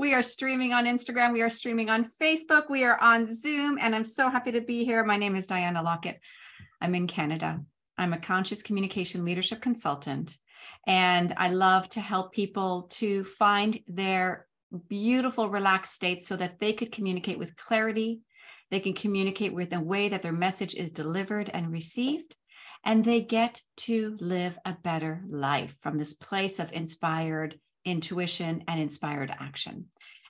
We are streaming on Instagram. We are streaming on Facebook. We are on Zoom, and I'm so happy to be here. My name is Diana Lockett. I'm in Canada. I'm a conscious communication leadership consultant, and I love to help people to find their beautiful, relaxed state so that they could communicate with clarity. They can communicate with the way that their message is delivered and received, and they get to live a better life from this place of inspired intuition and inspired action.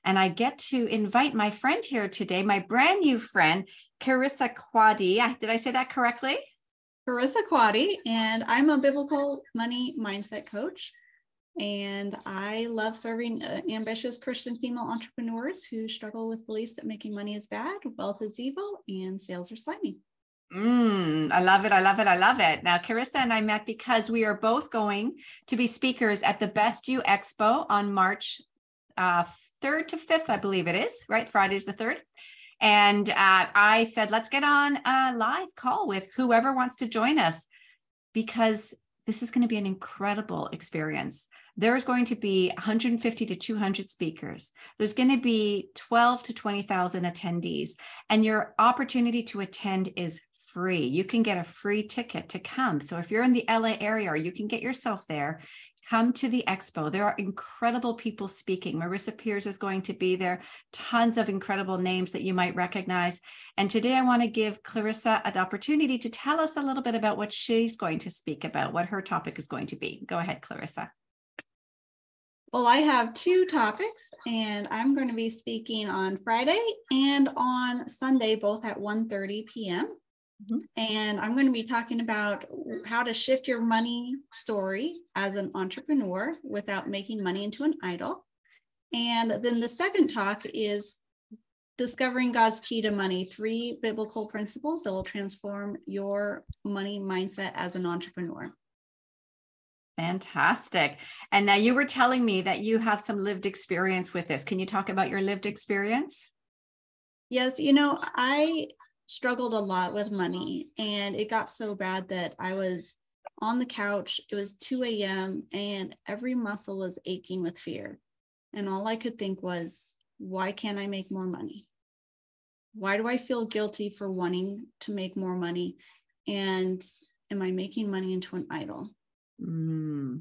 And I get to invite my friend here today, my brand new friend, Charissa Quade. Did I say that correctly? Charissa Quade, and I'm a biblical money mindset coach. And I love serving ambitious Christian female entrepreneurs who struggle with beliefs that making money is bad, wealth is evil, and sales are slimy. I love it. I love it. I love it. Now, Charissa and I met because we are both going to be speakers at the You Expo on March 3rd to 5th, I believe it is, right? Friday's the 3rd. And I said, let's get on a live call with whoever wants to join us, because this is going to be an incredible experience. There's going to be 150 to 200 speakers. There's going to be 12 to 20,000 attendees, and your opportunity to attend is free. You can get a free ticket to come. So if you're in the LA area, or you can get yourself there, come to the expo. There are incredible people speaking. Marissa Peers is going to be there. Tons of incredible names that you might recognize. And today I want to give Charissa an opportunity to tell us a little bit about what she's going to speak about, what her topic is going to be. Go ahead, Charissa. Well, I have two topics, and I'm going to be speaking on Friday and on Sunday, both at 1:30 p.m. And I'm going to be talking about how to shift your money story as an entrepreneur without making money into an idol. And then the second talk is discovering God's key to money, 3 biblical principles that will transform your money mindset as an entrepreneur. Fantastic. And now you were telling me that you have some lived experience with this. Can you talk about your lived experience? Yes, I struggled a lot with money, and it got so bad that I was on the couch. It was 2 a.m. and every muscle was aching with fear. And all I could think was, why can't I make more money? Why do I feel guilty for wanting to make more money? And am I making money into an idol?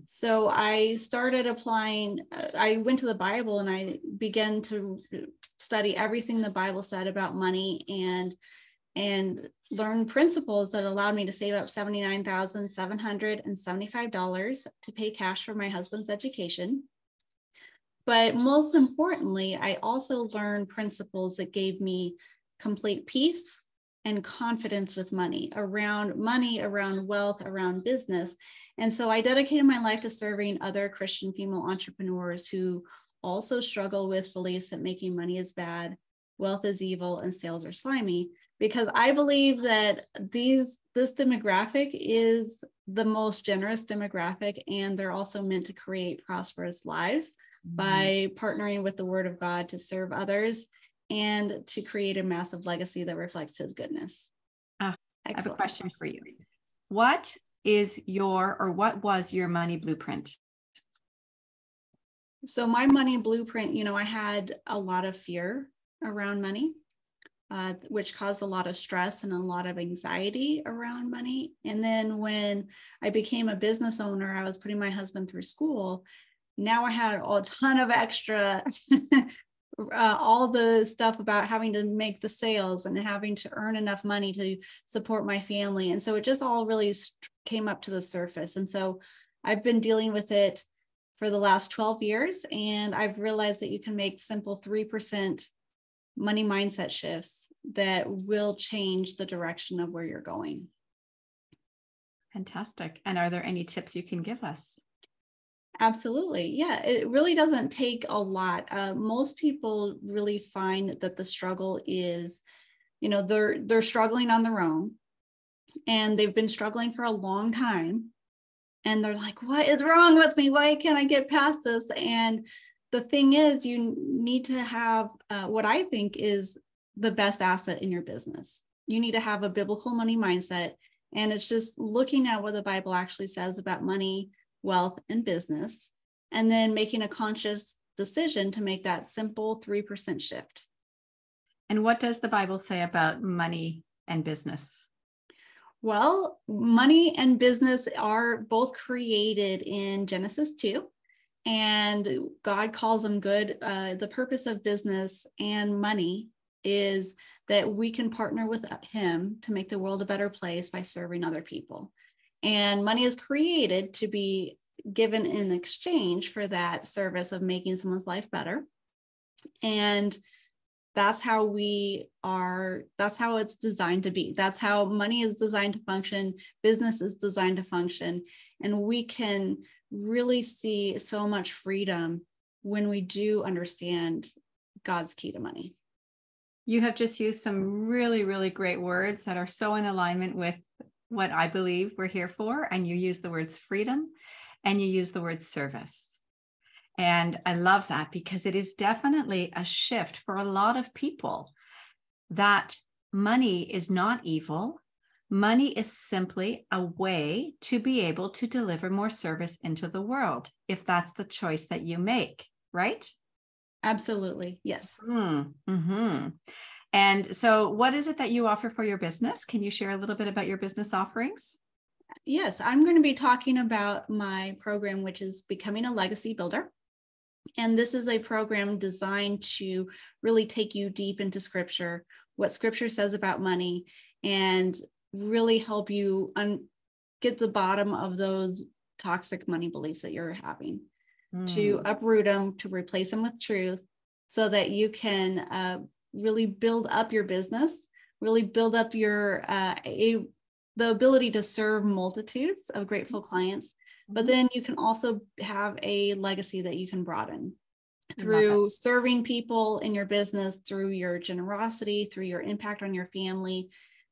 So I started applying. I went to the Bible and I began to study everything the Bible said about money, and learn principles that allowed me to save up $79,775 to pay cash for my husband's education. But most importantly, I also learned principles that gave me complete peace and confidence with money, around wealth, around business. And so I dedicated my life to serving other Christian female entrepreneurs who also struggle with beliefs that making money is bad, wealth is evil, and sales are slimy. Because I believe that this demographic is the most generous demographic, and they're also meant to create prosperous lives by partnering with the Word of God to serve others and to create a massive legacy that reflects His goodness. I have a question for you. What was your money blueprint? So my money blueprint, I had a lot of fear around money. Which caused a lot of stress and a lot of anxiety around money. And then when I became a business owner, I was putting my husband through school. Now I had a ton of extra, all the stuff about having to make the sales and having to earn enough money to support my family. And so it just all really came up to the surface. And so I've been dealing with it for the last 12 years. And I've realized that you can make simple 3% money mindset shifts that will change the direction of where you're going. Fantastic. And are there any tips you can give us? Absolutely. Yeah, it really doesn't take a lot. Most people really find that the struggle is, they're struggling on their own, and they've been struggling for a long time. And they're like, what is wrong with me? Why can't I get past this? And the thing is, you need to have what I think is the best asset in your business. You need to have a biblical money mindset. And it's just looking at what the Bible actually says about money, wealth, and business, and then making a conscious decision to make that simple 3% shift. And what does the Bible say about money and business? Well, money and business are both created in Genesis 2, and God calls them good. The purpose of business and money is that we can partner with Him to make the world a better place by serving other people. And money is created to be given in exchange for that service of making someone's life better. And that's how that's how it's designed to be. That's how money is designed to function. Business is designed to function. And we can really see so much freedom when we do understand God's key to money. You have just used some really, really great words that are so in alignment with what I believe we're here for. And you use the words freedom and you use the word service. And I love that because it is definitely a shift for a lot of people that money is not evil. Money is simply a way to be able to deliver more service into the world, if that's the choice that you make, right? Absolutely. Yes. Mm-hmm. And so what is it that you offer for your business? Can you share a little bit about your business offerings? Yes, I'm going to be talking about my program, which is Becoming a Legacy Builder. And this is a program designed to really take you deep into Scripture, what Scripture says about money, and really help you get the bottom of those toxic money beliefs that you're having, to uproot them, to replace them with truth, so that you can really build up your business, really build up your the ability to serve multitudes of grateful clients. But then you can also have a legacy that you can broaden through serving people in your business, through your generosity, through your impact on your family.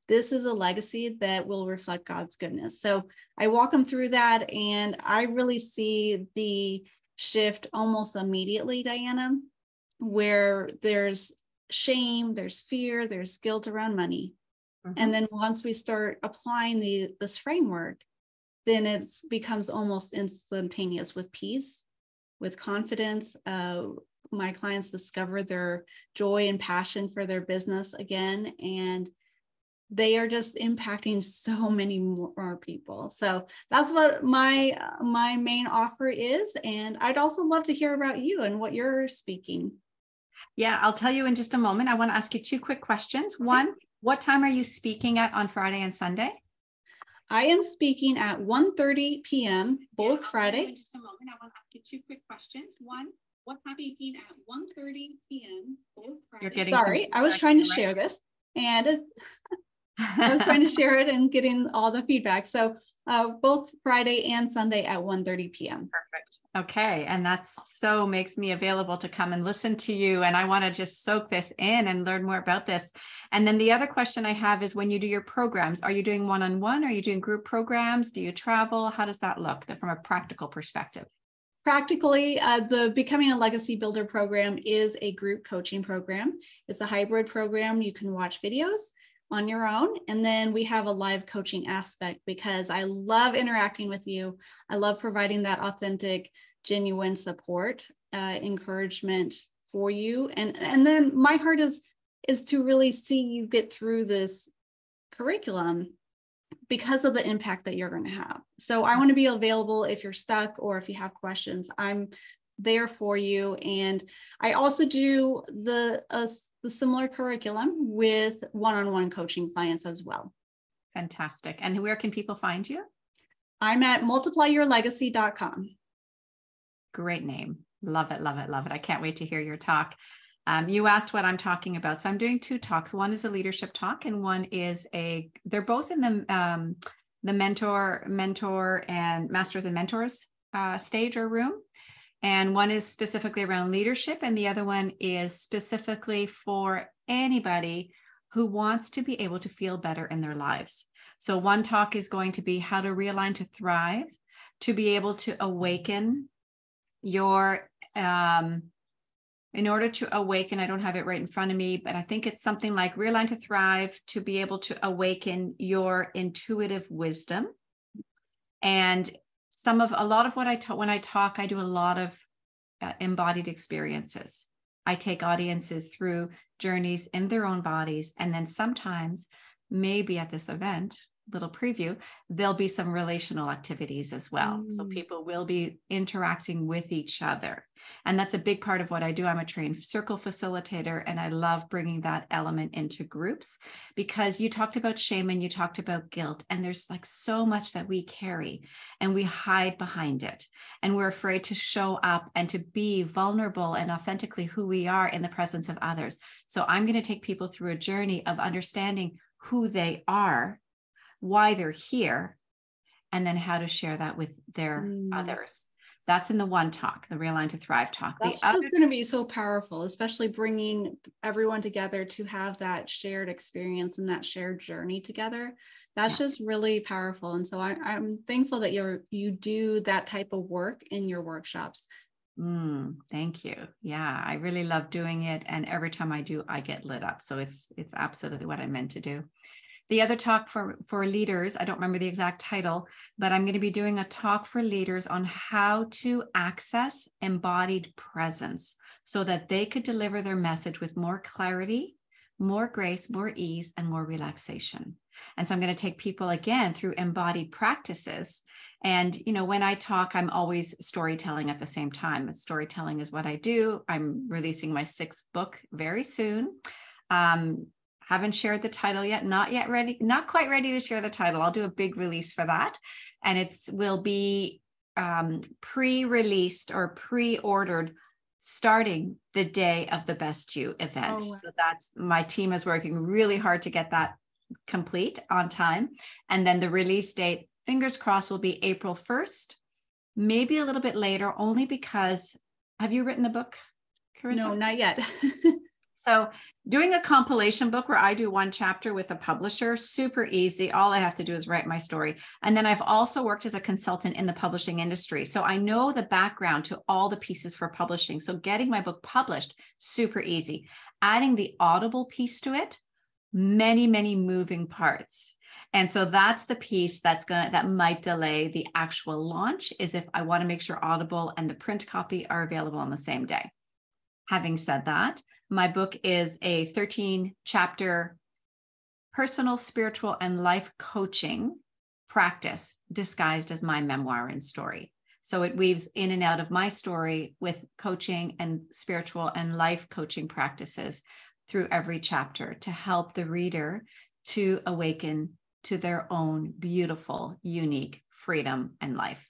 This is a legacy that will reflect God's goodness. So I walk them through that, and I really see the shift almost immediately, Diana, where there's shame, there's fear, there's guilt around money. And then once we start applying this framework, then it becomes almost instantaneous with peace, with confidence. My clients discover their joy and passion for their business again, and they are just impacting so many more people. So that's what my main offer is. And I'd also love to hear about you and what you're speaking. Yeah, I'll tell you in just a moment. I want to ask you two quick questions. One, what time are you speaking at on Friday and Sunday? I am speaking at 1:30 p.m. both Friday. In just a moment, I want to ask you two quick questions. One, what time are you speaking at 1:30 p.m. both Friday? You're getting Sorry, I was trying to share this, and I was trying to share it and getting all the feedback. So both Friday and Sunday at 1:30 p.m. Perfect. Okay. And that's so makes me available to come and listen to you. And I want to just soak this in and learn more about this. And then the other question I have is, when you do your programs, are you doing one-on-one? Are you doing group programs? Do you travel? How does that look from a practical perspective? Practically, the Becoming a Legacy Builder program is a group coaching program. It's a hybrid program. You can watch videos on your own. And then we have a live coaching aspect, because I love interacting with you. I love providing that authentic, genuine support, encouragement for you. And then my heart is to really see you get through this curriculum because of the impact that you're going to have. So I want to be available if you're stuck or if you have questions. I'm there for you. And I also do the similar curriculum with one-on-one coaching clients as well. Fantastic. And where can people find you? I'm at multiplyyourlegacy.com. Great name. Love it, love it, love it. I can't wait to hear your talk. You asked what I'm talking about. So I'm doing two talks. One is a leadership talk, and one is they're both in the mentor and masters and mentors stage or room. And one is specifically around leadership, and the other one is specifically for anybody who wants to be able to feel better in their lives. So one talk is going to be how to realign to thrive, to be able to awaken your, in order to awaken, I don't have it right in front of me, but I think it's something like realign to thrive, to be able to awaken your intuitive wisdom. And a lot of what when I talk, I do a lot of embodied experiences. I take audiences through journeys in their own bodies. And then sometimes, maybe at this event, little preview, there'll be some relational activities as well. So people will be interacting with each other. And that's a big part of what I do. I'm a trained circle facilitator, and I love bringing that element into groups, because you talked about shame and you talked about guilt, and there's like so much that we carry and we hide behind it. And we're afraid to show up and to be vulnerable and authentically who we are in the presence of others. So I'm going to take people through a journey of understanding who they are, why they're here, and then how to share that with their others. That's in the one talk, the Realign to Thrive talk. That's just going to be so powerful, especially bringing everyone together to have that shared experience and that shared journey together. That's just really powerful. And so I'm thankful that you do that type of work in your workshops. Thank you. Yeah, I really love doing it. And every time I do, I get lit up. So it's absolutely what I meant to do. The other talk for leaders, I don't remember the exact title, but I'm going to be doing a talk for leaders on how to access embodied presence so that they could deliver their message with more clarity, more grace, more ease, and more relaxation. And so I'm going to take people again through embodied practices. And, you know, when I talk, I'm always storytelling at the same time. Storytelling is what I do. I'm releasing my 6th book very soon. Haven't shared the title yet, not quite ready to share the title. I'll do a big release for that. And it will be pre-released or pre-ordered starting the day of the Best You event. Wow. So that's, my team is working really hard to get that complete on time. And then the release date, fingers crossed, will be April 1st, maybe a little bit later, only because, have you written a book, Charissa? No, not yet. So doing a compilation book where I do one chapter with a publisher, super easy. All I have to do is write my story. And then I've also worked as a consultant in the publishing industry. So I know the background to all the pieces for publishing. So getting my book published, super easy. Adding the Audible piece to it, many, many moving parts. And so that's the piece that might delay the actual launch, is if I want to make sure Audible and the print copy are available on the same day. Having said that, my book is a 13-chapter personal, spiritual, and life coaching practice disguised as my memoir and story. So it weaves in and out of my story with coaching and spiritual and life coaching practices through every chapter to help the reader to awaken to their own beautiful, unique freedom and life.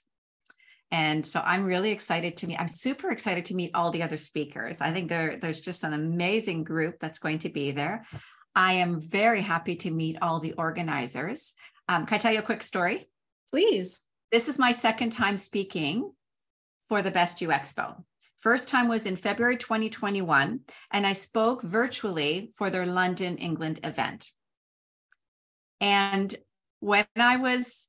And so I'm really excited I'm super excited to meet all the other speakers. I think there's just an amazing group that's going to be there. I am very happy to meet all the organizers. Can I tell you a quick story? Please. This is my 2nd time speaking for the Best You Expo. First time was in February 2021, and I spoke virtually for their London, England event. And when I was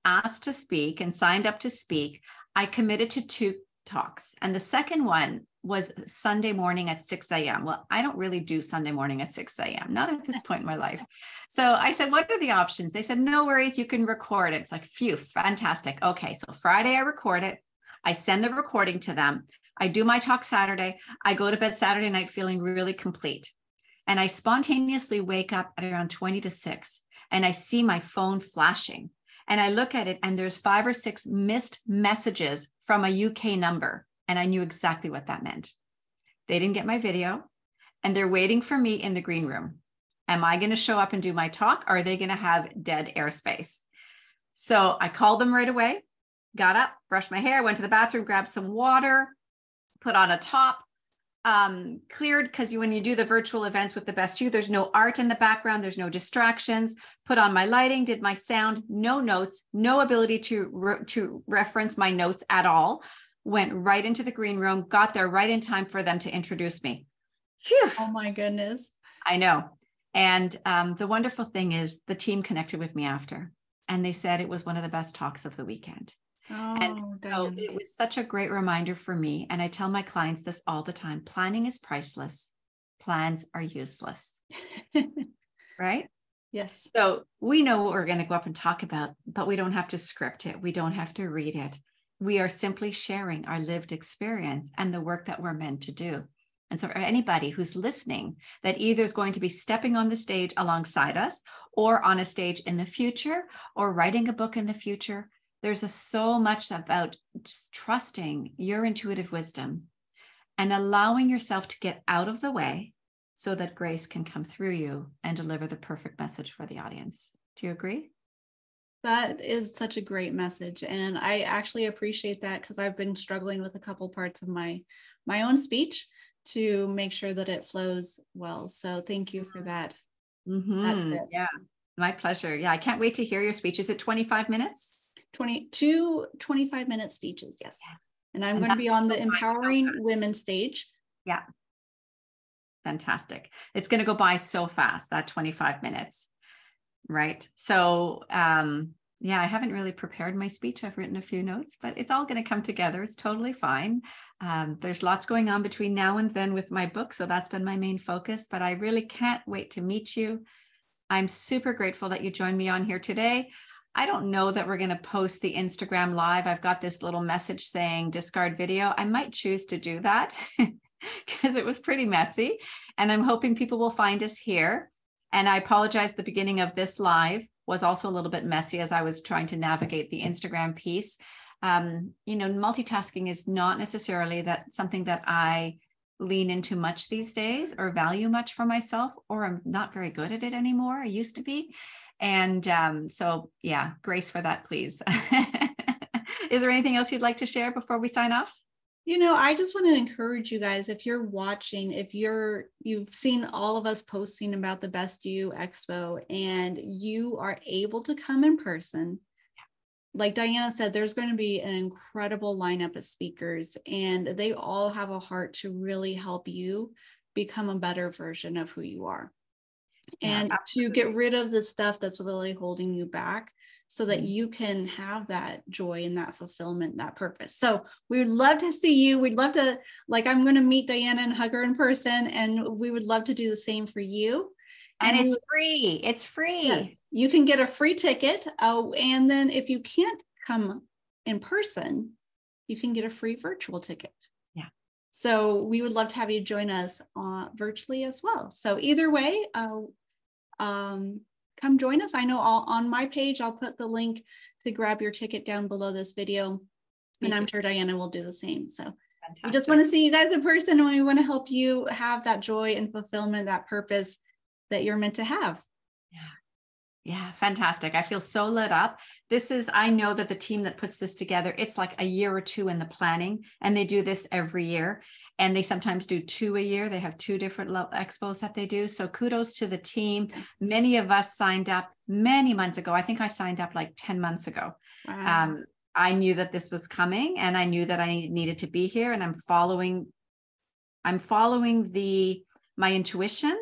asked to speak and signed up to speak, I committed to 2 talks. And the second one was Sunday morning at 6 a.m. Well, I don't really do Sunday morning at 6 a.m., not at this point in my life. So I said, what are the options? They said, no worries, you can record it. It's like, phew, fantastic. Okay, so Friday I record it. I send the recording to them. I do my talk Saturday. I go to bed Saturday night feeling really complete. And I spontaneously wake up at around 20 to 6, and I see my phone flashing. And I look at it, and there's 5 or 6 missed messages from a UK number. And I knew exactly what that meant. They didn't get my video, and they're waiting for me in the green room. Am I going to show up and do my talk, or are they going to have dead airspace? So I called them right away, got up, brushed my hair, went to the bathroom, grabbed some water, put on a top, cleared, because when you do the virtual events with the Best You, there's no art in the background, there's no distractions, put on my lighting, did my sound, no notes, no ability to reference my notes at all, went right into the green room, got there right in time for them to introduce me. Phew. Oh my goodness. I know. And the wonderful thing is the team connected with me after, and they said it was one of the best talks of the weekend. And so it was such a great reminder for me. And I tell my clients this all the time: planning is priceless. Plans are useless. Right? Yes. So we know what we're going to go up and talk about, but we don't have to script it. We don't have to read it. We are simply sharing our lived experience and the work that we're meant to do. And so for anybody who's listening that either is going to be stepping on the stage alongside us or on a stage in the future or writing a book in the future, there's so much about just trusting your intuitive wisdom and allowing yourself to get out of the way so that grace can come through you and deliver the perfect message for the audience. Do you agree? That is such a great message. And I actually appreciate that because I've been struggling with a couple parts of my own speech to make sure that it flows well. So thank you for that. That's it. Yeah, my pleasure. Yeah, I can't wait to hear your speech. Is it 25 minutes? 25-minute speeches, yes. Yeah. And I'm going to be on the Empowering Women stage. Yeah. Fantastic. It's going to go by so fast, that 25 minutes. Right. So, yeah, I haven't really prepared my speech. I've written a few notes, but it's all going to come together. It's totally fine. There's lots going on between now and then with my book. So that's been my main focus, but I really can't wait to meet you. I'm super grateful that you joined me on here today. I don't know that we're going to post the Instagram live. I've got this little message saying discard video. I might choose to do that because it was pretty messy, and I'm hoping people will find us here. And I apologize, the beginning of this live was also a little bit messy as I was trying to navigate the Instagram piece. Multitasking is not necessarily something that I lean into much these days or value much for myself, or I'm not very good at it anymore. I used to be. And so, yeah, grace for that, please. Is there anything else you'd like to share before we sign off? I just want to encourage you guys, if you're watching, if you've seen all of us posting about the Best You Expo and you are able to come in person, like Diana said, there's going to be an incredible lineup of speakers, and they all have a heart to really help you become a better version of who you are. And to get rid of the stuff that's really holding you back so that you can have that joy and that fulfillment, that purpose. So we would love to see you. We'd love to, I'm going to meet Diana and hug her in person, and we would love to do the same for you. And it's free. It's free. Yes, you can get a free ticket. And then if you can't come in person, you can get a free virtual ticket. Yeah. So we would love to have you join us virtually as well. So either way, come join us. I know on my page, I'll put the link to grab your ticket down below this video. And I'm sure Diana will do the same. So fantastic. We just want to see you guys in person, and we want to help you have that joy and fulfillment, that purpose that you're meant to have. Yeah, fantastic. I feel so lit up. I know that the team that puts this together, it's like a year or two in the planning, and they do this every year. And they sometimes do 2 a year. They have 2 different expos that they do. So kudos to the team. Many of us signed up many months ago. I think I signed up like 10 months ago. Wow. I knew that this was coming, and I knew that I needed to be here, and I'm following my intuition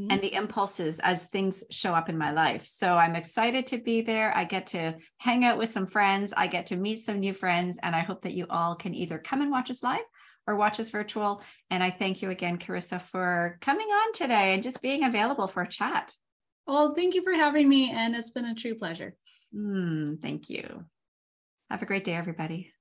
and the impulses as things show up in my life. So I'm excited to be there. I get to hang out with some friends. I get to meet some new friends, and I hope that you all can either come and watch us live or watch us virtual. And I thank you again, Charissa, for coming on today and just being available for a chat. Well, thank you for having me, and it's been a true pleasure. Thank you. Have a great day, everybody.